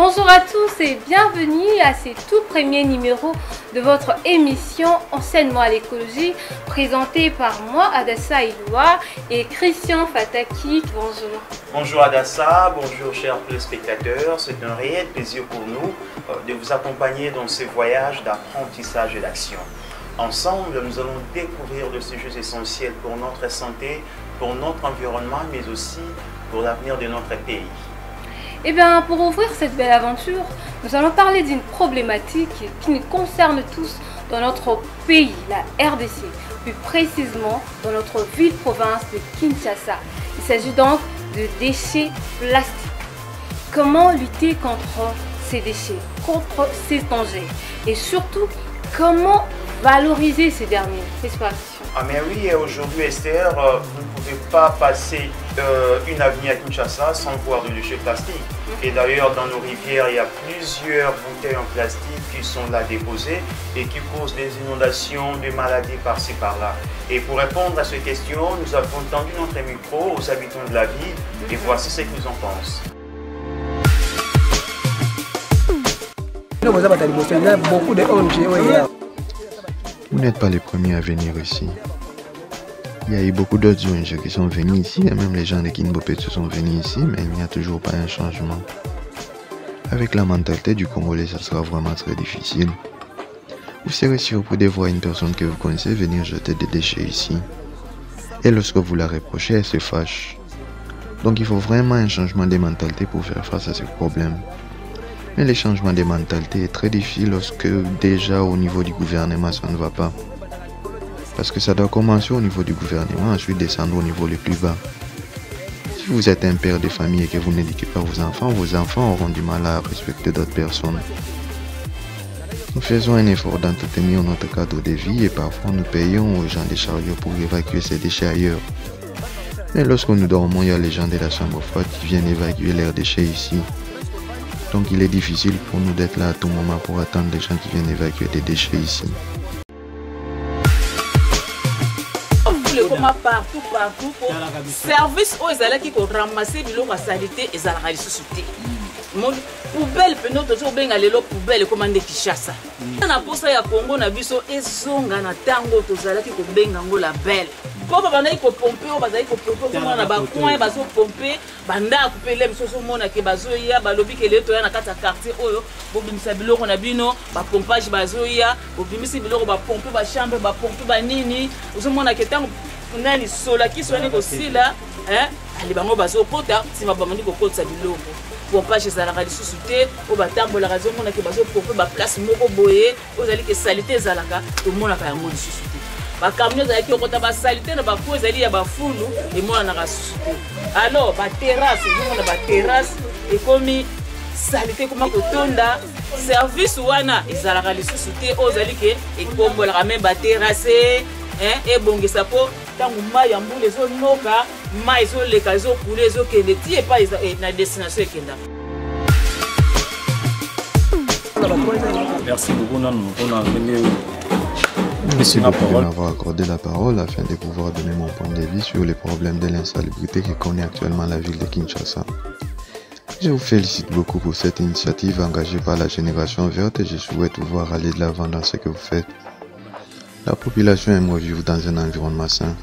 Bonjour à tous et bienvenue à ce tout premier numéro de votre émission Enseignement à l'écologie, présentée par moi, Adassa Iloua, et Christian Fataki. Bonjour. Bonjour Adassa, bonjour chers téléspectateurs. C'est un réel plaisir pour nous de vous accompagner dans ce voyage d'apprentissage et d'action. Ensemble, nous allons découvrir de sujets essentiels pour notre santé, pour notre environnement, mais aussi pour l'avenir de notre pays. Eh bien, pour ouvrir cette belle aventure, nous allons parler d'une problématique qui nous concerne tous dans notre pays, la RDC, plus précisément dans notre ville-province de Kinshasa. Il s'agit donc de déchets plastiques. Comment lutter contre ces déchets, contre ces dangers et surtout, comment valoriser ces derniers? N'est-ce pas, Christian? Ah mais oui, aujourd'hui Esther, vous ne pouvez pas passer une avenue à Kinshasa sans voir de déchets plastiques. Et d'ailleurs, dans nos rivières, il y a plusieurs bouteilles en plastique qui sont là déposées et qui causent des inondations, des maladies par-ci par-là. Et pour répondre à ces questions, nous avons tendu notre micro aux habitants de la ville et voici ce qu'ils en pensent. Vous n'êtes pas les premiers à venir ici. Il y a eu beaucoup d'autres ONG qui sont venus ici, et même les gens de Kinbopetu sont venus ici, mais il n'y a toujours pas un changement. Avec la mentalité du Congolais, ça sera vraiment très difficile. Vous serez surpris de voir une personne que vous connaissez venir jeter des déchets ici. Et lorsque vous la reprochez, elle se fâche. Donc il faut vraiment un changement de mentalité pour faire face à ce problème. Mais le changement de mentalité est très difficile lorsque déjà au niveau du gouvernement ça ne va pas. Parce que ça doit commencer au niveau du gouvernement, ensuite descendre au niveau le plus bas. Si vous êtes un père de famille et que vous n'éduquez pas vos enfants auront du mal à respecter d'autres personnes. Nous faisons un effort d'entretenir notre cadre de vie et parfois nous payons aux gens des chariots pour évacuer ces déchets ailleurs. Mais lorsque nous dormons, il y a les gens de la chambre froide qui viennent évacuer leurs déchets ici. Donc il est difficile pour nous d'être là à tout moment pour attendre les gens qui viennent évacuer des déchets ici. Partout, service aux élèves qui ont ramassé de la saleté et la société. Poubelle, toujours bien aller l'eau poubelle commande Kinshasa. Na posa ya Congo na biso ezonga na tango tozala ki ko benga ngo la belle. Papa bana ko pomper o bazali ko pomper ko na ba coin bazo pomper banda ko pele biso so mona ke bazo ya balobi ke leto ya na kata quartier oyo bo bimisa biloko na bino ba pompage bazo ya bo bimisi biloko ba pomper ba chambre ba pomper ba nini ozo mona ke tango nani sola ki soani ko sila ali bango bazo kota sima ba mandi ko kota biloko. Pompage ezalaka lisusu te o batambolaka zomona ke bazopompe baplace moko boye ozali ke salite ezalaka tomonaka yango lisusu te bakamion ezalaki okota basalite na bafu ezali ya bafulu emonanaka lisusu te alors baterrasse ezomona baterrasse ekomi salite ekoma kotonda service wana ezalaka lisusu te ozali ke ekombolaka me baterrasse ebongisa po ntango mai ya mbula ezonoka mai ezoleka ezokula ezokende ti epa na destination ekenda. Merci beaucoup de m'avoir accordé la parole afin de pouvoir donner mon point de vue sur les problèmes de l'insalubrité que connaît actuellement la ville de Kinshasa. Je vous félicite beaucoup pour cette initiative engagée par la Génération Verte et je souhaite vous voir aller de l'avant dans ce que vous faites. La population aimerait vivre dans un environnement sain.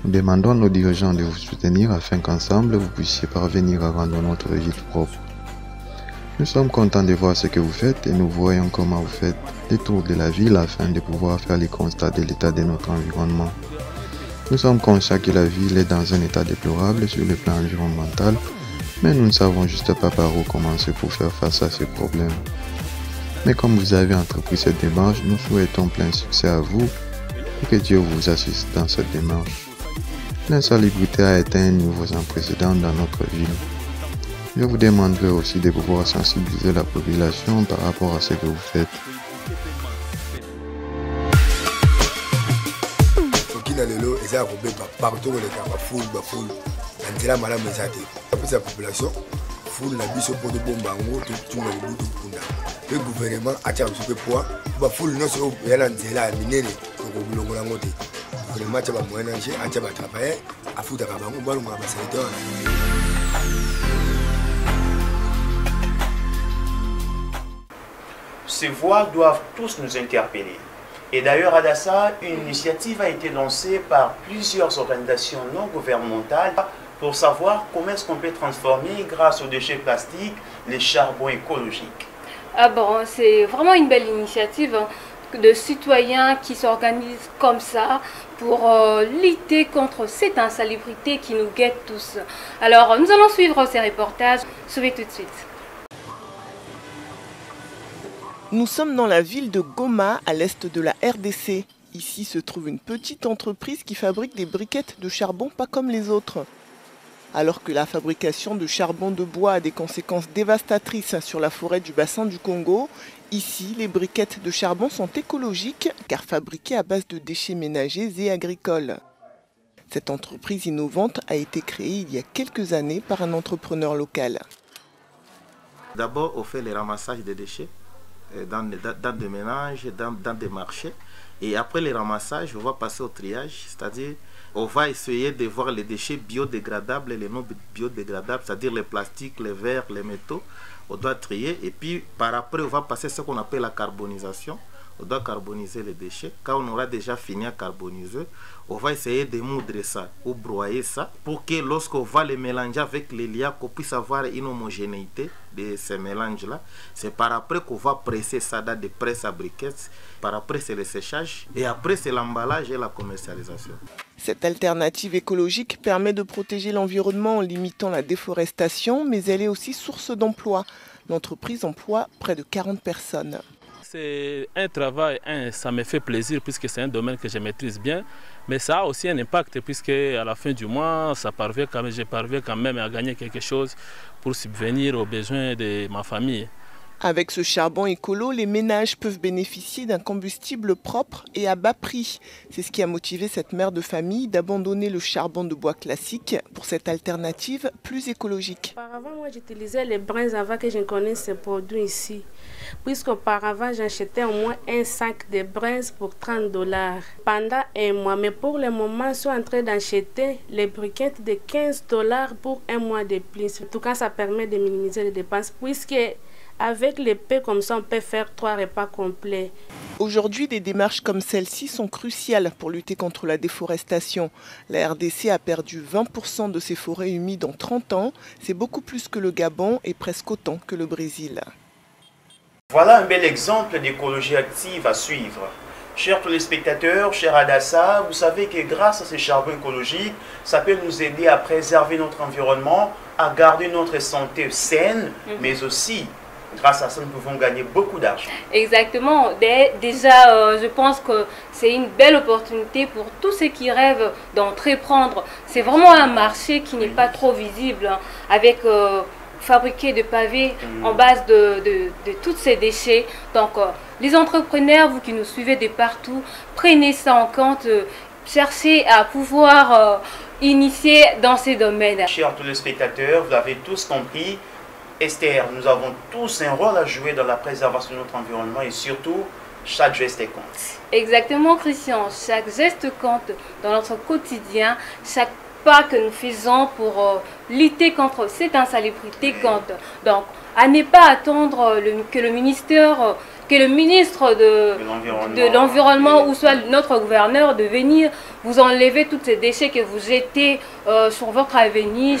Nous demandons à nos dirigeants de vous soutenir afin qu'ensemble vous puissiez parvenir à rendre notre ville propre. Nous sommes contents de voir ce que vous faites et nous voyons comment vous faites le tour de la ville afin de pouvoir faire les constats de l'état de notre environnement. Nous sommes conscients que la ville est dans un état déplorable sur le plan environnemental, mais nous ne savons juste pas par où commencer pour faire face à ce problème. Mais comme vous avez entrepris cette démarche, nous souhaitons plein succès à vous et que Dieu vous assiste dans cette démarche. L'insalubrité a atteint un niveau sans précédent dans notre ville. Je vous demanderai aussi de pouvoir sensibiliser la population par rapport à ce que vous faites. Le gouvernement a tiré sur le poids, il faut le non il y a un zéla minéré, donc au boulot de côté. Le gouvernement a moyen d'engager, a travaillé, a foutu à la banque, on va le ces voix doivent tous nous interpeller. Et d'ailleurs, à Dassa, une initiative a été lancée par plusieurs organisations non gouvernementales pour savoir comment est-ce qu'on peut transformer, grâce aux déchets plastiques, les charbons écologiques. Ah bon, c'est vraiment une belle initiative de citoyens qui s'organisent comme ça pour lutter contre cette insalubrité qui nous guette tous. Alors, nous allons suivre ces reportages. Suivez tout de suite. Nous sommes dans la ville de Goma, à l'est de la RDC. Ici se trouve une petite entreprise qui fabrique des briquettes de charbon pas comme les autres. Alors que la fabrication de charbon de bois a des conséquences dévastatrices sur la forêt du bassin du Congo, ici les briquettes de charbon sont écologiques car fabriquées à base de déchets ménagers et agricoles. Cette entreprise innovante a été créée il y a quelques années par un entrepreneur local. D'abord, on fait le ramassage des déchets dans des ménages, dans des marchés. Et après le ramassage, on va passer au triage, c'est-à-dire on va essayer de voir les déchets biodégradables et les non biodégradables, c'est-à-dire les plastiques, les verres, les métaux. On doit trier et puis par après on va passer ce qu'on appelle la carbonisation. On doit carboniser les déchets. Quand on aura déjà fini à carboniser, on va essayer de moudre ça ou broyer ça pour que lorsqu'on va les mélanger avec les liens, qu'on puisse avoir une homogénéité de ces mélanges-là. C'est par après qu'on va presser ça dans des presses à briquettes. Par après, c'est le séchage et après, c'est l'emballage et la commercialisation. Cette alternative écologique permet de protéger l'environnement en limitant la déforestation, mais elle est aussi source d'emploi. L'entreprise emploie près de 40 personnes. C'est un travail, ça me fait plaisir puisque c'est un domaine que je maîtrise bien, mais ça a aussi un impact puisque à la fin du mois, je parviens quand même à gagner quelque chose pour subvenir aux besoins de ma famille. Avec ce charbon écolo, les ménages peuvent bénéficier d'un combustible propre et à bas prix. C'est ce qui a motivé cette mère de famille d'abandonner le charbon de bois classique pour cette alternative plus écologique. Auparavant, moi j'utilisais les brins avant que je ne connaisse ces produits ici. Puisqu'auparavant, j'achetais au moins un sac de brins pour 30 $. Pendant un mois, mais pour le moment, je suis en train d'acheter les briquettes de 15 $ pour un mois de plus. En tout cas, ça permet de minimiser les dépenses puisque avec les paix comme ça, on peut faire 3 repas complets. Aujourd'hui, des démarches comme celle-ci sont cruciales pour lutter contre la déforestation. La RDC a perdu 20% de ses forêts humides en 30 ans. C'est beaucoup plus que le Gabon et presque autant que le Brésil. Voilà un bel exemple d'écologie active à suivre. Chers téléspectateurs, chers Adassa, vous savez que grâce à ces charbons écologiques, ça peut nous aider à préserver notre environnement, à garder notre santé saine, mais aussi, grâce à ça, nous pouvons gagner beaucoup d'argent. Exactement. Déjà, je pense que c'est une belle opportunité pour tous ceux qui rêvent d'entreprendre. C'est vraiment un marché qui n'est pas trop visible, hein, avec fabriquer de pavés en base de tous ces déchets. Donc, les entrepreneurs, vous qui nous suivez de partout, prenez ça en compte, cherchez à pouvoir initier dans ces domaines. Chers téléspectateurs, vous l'avez tous compris, Esther, nous avons tous un rôle à jouer dans la préservation de notre environnement et surtout, chaque geste compte. Exactement, Christian. Chaque geste compte dans notre quotidien. Chaque pas que nous faisons pour lutter contre cette insalubrité compte. Donc, à ne pas attendre que le ministre de l'environnement ou soit notre gouverneur de venir vous enlever tous ces déchets que vous jetez sur votre avenue,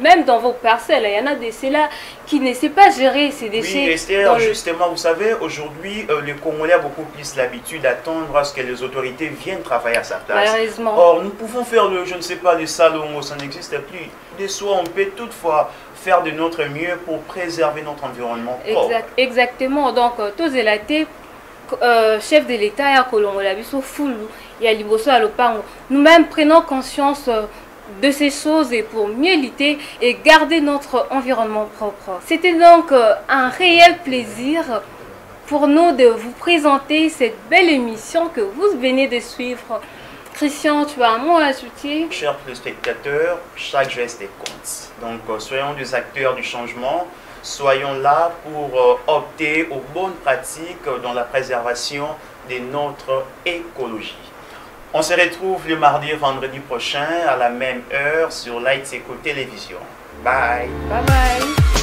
même dans vos parcelles. Il y en a des là qui ne savent pas gérer ces déchets. Oui, Esther, justement, vous savez, aujourd'hui, les Congolais ont beaucoup plus l'habitude d'attendre à ce que les autorités viennent travailler à sa place. Malheureusement. Or, nous pouvons faire je ne sais pas, les salons, ça n'existe plus. De soi, on peut toutefois faire de notre mieux pour préserver notre environnement propre. Exactement. Donc, tous les chef de l'État et à Colombo, la biso fulu, et à Liboso à Lopango, nous-mêmes prenons conscience de ces choses et pour mieux lutter et garder notre environnement propre. C'était donc un réel plaisir pour nous de vous présenter cette belle émission que vous venez de suivre. Christian, tu as un mot à ajouter? Chers téléspectateurs, chaque geste compte. Donc, soyons des acteurs du changement. Soyons là pour opter aux bonnes pratiques dans la préservation de notre écologie. On se retrouve le mardi et vendredi prochain à la même heure sur Light Eco Télévision. Bye. Bye bye.